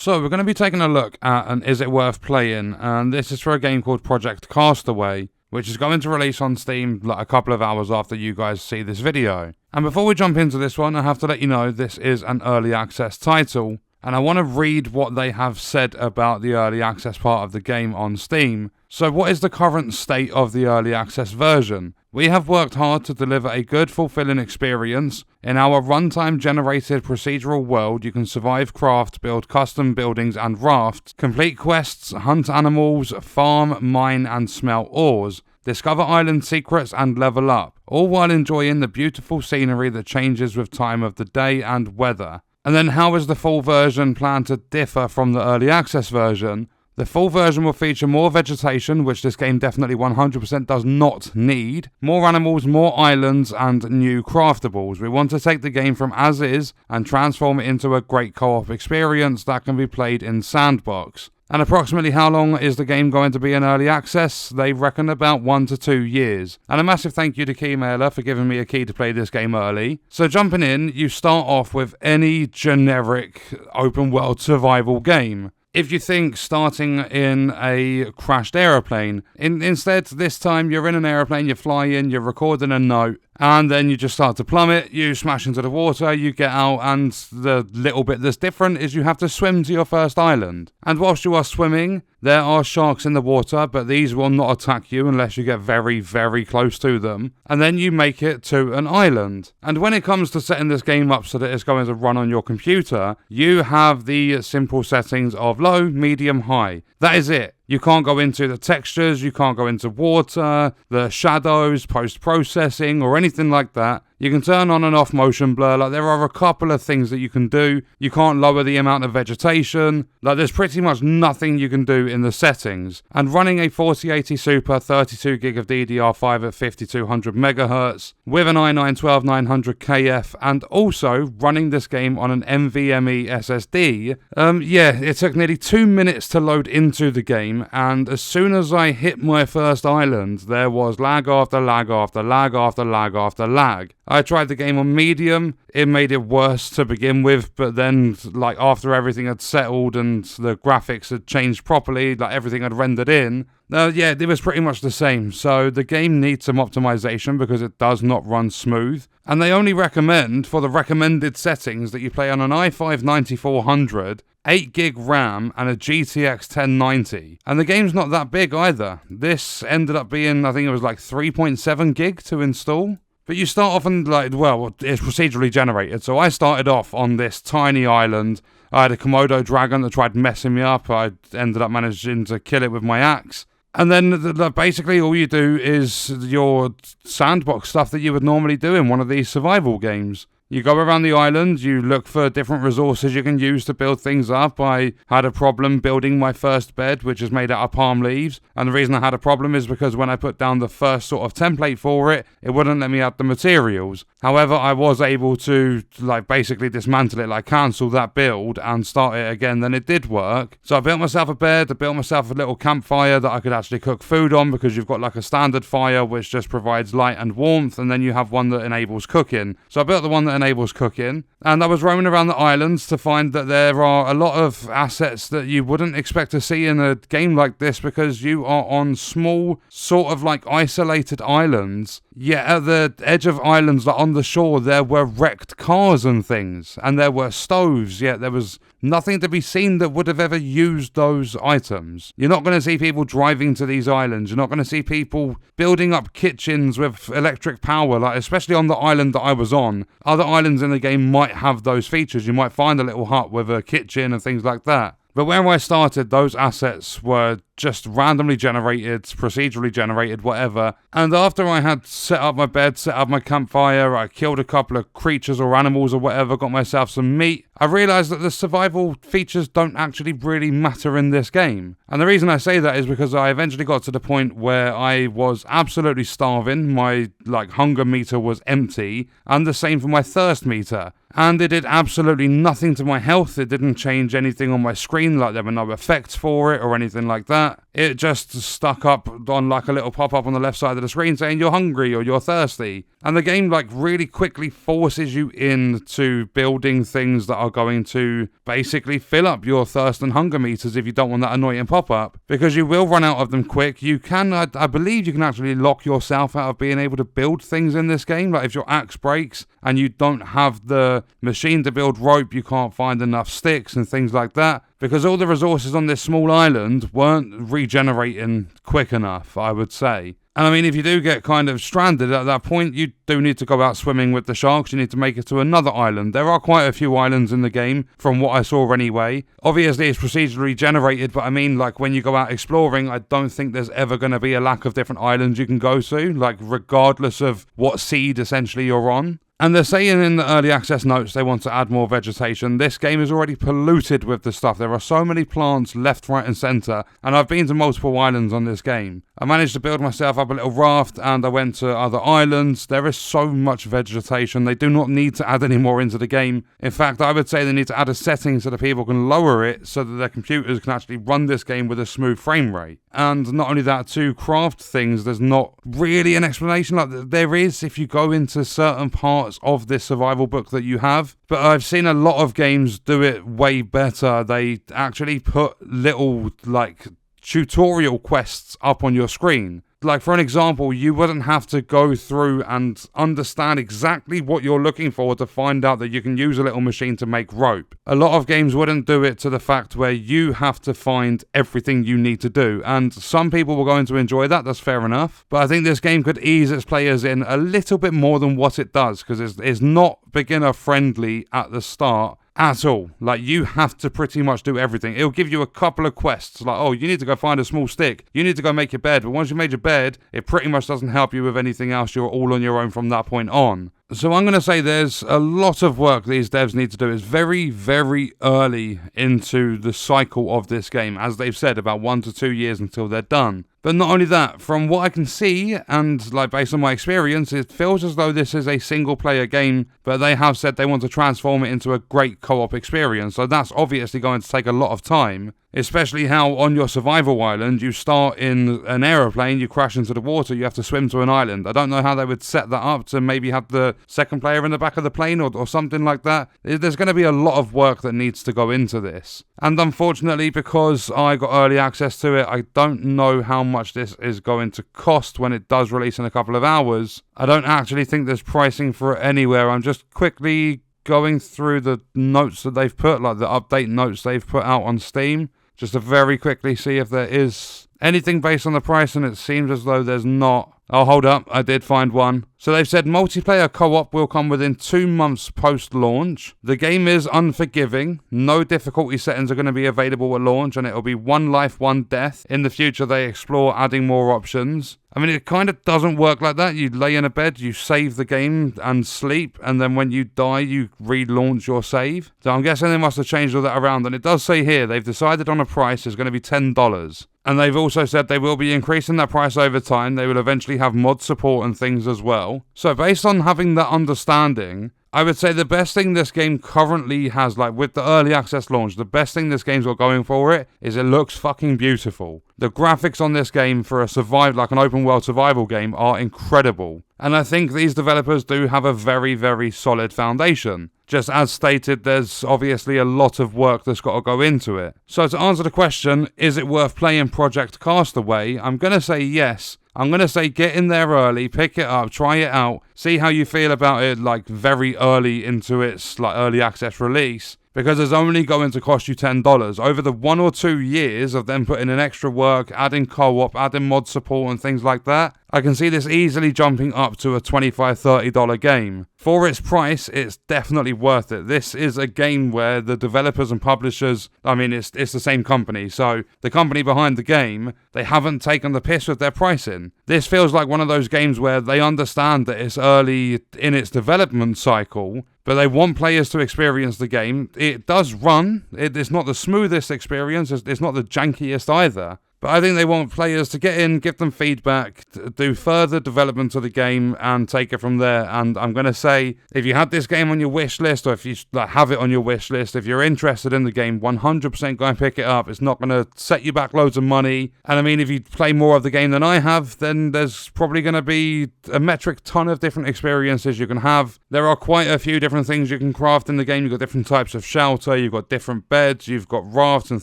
So we're going to be taking a look at an Is It Worth Playing, and this is for a game called Project Castaway, which is going to release on Steam like a couple of hours after you guys see this video. And before we jump into this one, I have to let you know this is an early access title, and I want to read what they have said about the early access part of the game on Steam. So what is the current state of the early access version? We have worked hard to deliver a good, fulfilling experience. In our runtime-generated procedural world, you can survive, craft, build custom buildings and rafts, complete quests, hunt animals, farm, mine and smelt ores, discover island secrets and level up, all while enjoying the beautiful scenery that changes with time of the day and weather. And then how is the full version planned to differ from the early access version? The full version will feature more vegetation, which this game definitely 100% does not need, more animals, more islands, and new craftables. We want to take the game from as is and transform it into a great co-op experience that can be played in sandbox. And approximately how long is the game going to be in early access? They reckon about 1 to 2 years. And a massive thank you to Keymailer for giving me a key to play this game early. So jumping in, you start off with any generic open world survival game. If you think starting in a crashed aeroplane, instead this time you're in an aeroplane, you're flying, you're recording a note, and then you just start to plummet, you smash into the water, you get out, and the little bit that's different is you have to swim to your first island. And whilst you are swimming, there are sharks in the water, but these will not attack you unless you get very, very close to them. And then you make it to an island. And when it comes to setting this game up so that it's going to run on your computer, you have the simple settings of low, medium, high. That is it. You can't go into the textures, you can't go into water, the shadows, post-processing, or anything like that. You can turn on and off motion blur, like there are a couple of things that you can do. You can't lower the amount of vegetation, like there's pretty much nothing you can do in the settings. And running a 4080 Super 32GB of DDR5 at 5200 MHz, with an i9-12900KF, and also running this game on an NVMe SSD, it took nearly 2 minutes to load into the game, and as soon as I hit my first island, there was lag after lag after lag after lag after lag. I tried the game on medium, it made it worse to begin with, but then like after everything had settled and the graphics had changed properly, like everything had rendered in, it was pretty much the same. So the game needs some optimization because it does not run smooth. And they only recommend, for the recommended settings, that you play on an i5-9400, 8GB RAM and a GTX 1090. And the game's not that big either. This ended up being, I think it was like 3.7GB to install. But you start off and it's procedurally generated. So I started off on this tiny island. I had a Komodo dragon that tried messing me up. I ended up managing to kill it with my axe. And then basically all you do is your sandbox stuff that you would normally do in one of these survival games. You go around the island, you look for different resources you can use to build things up. I had a problem building my first bed, which is made out of palm leaves. And the reason I had a problem is because when I put down the first sort of template for it, it wouldn't let me add the materials. However, I was able to basically dismantle it, cancel that build and start it again, then it did work. So I built myself a bed, I built myself a little campfire that I could actually cook food on, because you've got a standard fire which just provides light and warmth, and then you have one that enables cooking. So I built the one that enables cooking, and I was roaming around the islands to find that there are a lot of assets that you wouldn't expect to see in a game like this, because you are on small sort of isolated islands. Yet at the edge of islands, on the shore, there were wrecked cars and things, and there were stoves, yet there was nothing to be seen that would have ever used those items. You're not going to see people driving to these islands. You're not going to see people building up kitchens with electric power, especially on the island that I was on. Other islands in the game might have those features. You might find a little hut with a kitchen and things like that. But where I started, those assets were just randomly generated, procedurally generated, whatever. And after I had set up my bed, set up my campfire, I killed a couple of creatures or animals or whatever, got myself some meat, I realised that the survival features don't actually really matter in this game. And the reason I say that is because I eventually got to the point where I was absolutely starving, my hunger meter was empty, and the same for my thirst meter. And it did absolutely nothing to my health. It didn't change anything on my screen, there were no effects for it or anything like that. it just stuck up on like a little pop-up on the left side of the screen saying you're hungry or you're thirsty. And the game like really quickly forces you into building things that are going to basically fill up your thirst and hunger meters if you don't want that annoying pop-up, because you will run out of them quick. You can, I believe you can actually lock yourself out of being able to build things in this game. Like if your axe breaks and you don't have the machine to build rope, you can't find enough sticks and things like that, because all the resources on this small island weren't regenerating quick enough, I would say. And I mean, if you do get kind of stranded at that point, you do need to go out swimming with the sharks. You need to make it to another island. There are quite a few islands in the game, from what I saw anyway. Obviously, it's procedurally generated, but I mean, like, when you go out exploring, I don't think there's ever going to be a lack of different islands you can go to, like, regardless of what seed, essentially, you're on. And they're saying in the early access notes they want to add more vegetation. This game is already polluted with the stuff. There are so many plants left, right and centre. And I've been to multiple islands on this game. I managed to build myself up a little raft and I went to other islands. There is so much vegetation. They do not need to add any more into the game. In fact, I would say they need to add a setting so that people can lower it so that their computers can actually run this game with a smooth frame rate. And not only that, to craft things, there's not really an explanation. Like there is if you go into certain parts of this survival book that you have, but I've seen a lot of games do it way better. They actually put little like tutorial quests up on your screen. Like, for an example, you wouldn't have to go through and understand exactly what you're looking for to find out that you can use a little machine to make rope. A lot of games wouldn't do it to the fact where you have to find everything you need to do. And some people were going to enjoy that, that's fair enough. But I think this game could ease its players in a little bit more than what it does, because it's not beginner friendly at the start. At all. Like, you have to pretty much do everything. It'll give you a couple of quests, like, oh, you need to go find a small stick. You need to go make your bed. But once you've made your bed, it pretty much doesn't help you with anything else. You're all on your own from that point on. So I'm going to say there's a lot of work these devs need to do. It's very, very early into the cycle of this game. As they've said, about 1 to 2 years until they're done. But not only that, from what I can see, and like based on my experience, it feels as though this is a single player game, but they have said they want to transform it into a great co-op experience. So that's obviously going to take a lot of time. Especially how on your survival island, you start in an aeroplane, you crash into the water, you have to swim to an island. I don't know how they would set that up to maybe have the second player in the back of the plane or something like that. There's going to be a lot of work that needs to go into this. And unfortunately, because I got early access to it, I don't know how much this is going to cost when it does release in a couple of hours. I don't actually think there's pricing for it anywhere. I'm just quickly going through the notes that they've put, like the update notes they've put out on Steam, just to very quickly see if there is anything based on the price, and it seems as though there's not. Oh, hold up, I did find one. So they've said multiplayer co-op will come within 2 months post-launch. The game is unforgiving. No difficulty settings are going to be available at launch, and it'll be 1 life, 1 death. In the future, they explore adding more options. I mean, it kind of doesn't work like that. You lay in a bed, you save the game and sleep, and then when you die, you relaunch your save. So I'm guessing they must have changed all that around, and it does say here they've decided on a price. It's going to be $10. And they've also said they will be increasing that price over time. They will eventually have mod support and things as well. So based on having that understanding, I would say the best thing this game currently has, like with the early access launch, the best thing this game's got going for it is it looks fucking beautiful. The graphics on this game for like an open world survival game are incredible. And I think these developers do have a very, very solid foundation. Just as stated, there's obviously a lot of work that's got to go into it. So to answer the question, is it worth playing Project Castaway? I'm going to say yes. I'm going to say get in there early, pick it up, try it out, see how you feel about it like very early into its like early access release. Because it's only going to cost you $10. Over the 1 or 2 years of them putting in extra work, adding co-op, adding mod support and things like that, I can see this easily jumping up to a $25, $30 game. For its price, it's definitely worth it. This is a game where the developers and publishers, I mean, it's the same company, so the company behind the game, they haven't taken the piss with their pricing. This feels like one of those games where they understand that it's early in its development cycle, but they want players to experience the game. It does run. It's not the smoothest experience. It's not the jankiest either. But I think they want players to get in, give them feedback, do further development of the game, and take it from there. And I'm going to say, if you had this game on your wish list, or if you have it on your wish list, if you're interested in the game, 100% go and pick it up. It's not going to set you back loads of money. And I mean, if you play more of the game than I have, then there's probably going to be a metric ton of different experiences you can have. There are quite a few different things you can craft in the game. You've got different types of shelter, you've got different beds, you've got rafts and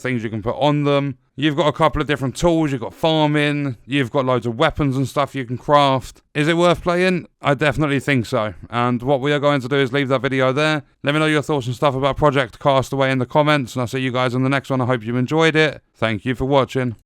things you can put on them. You've got a couple of different tools, you've got farming, you've got loads of weapons and stuff you can craft. Is it worth playing? I definitely think so. And what we are going to do is leave that video there. Let me know your thoughts and stuff about Project Castaway in the comments, and I'll see you guys in the next one. I hope you enjoyed it. Thank you for watching.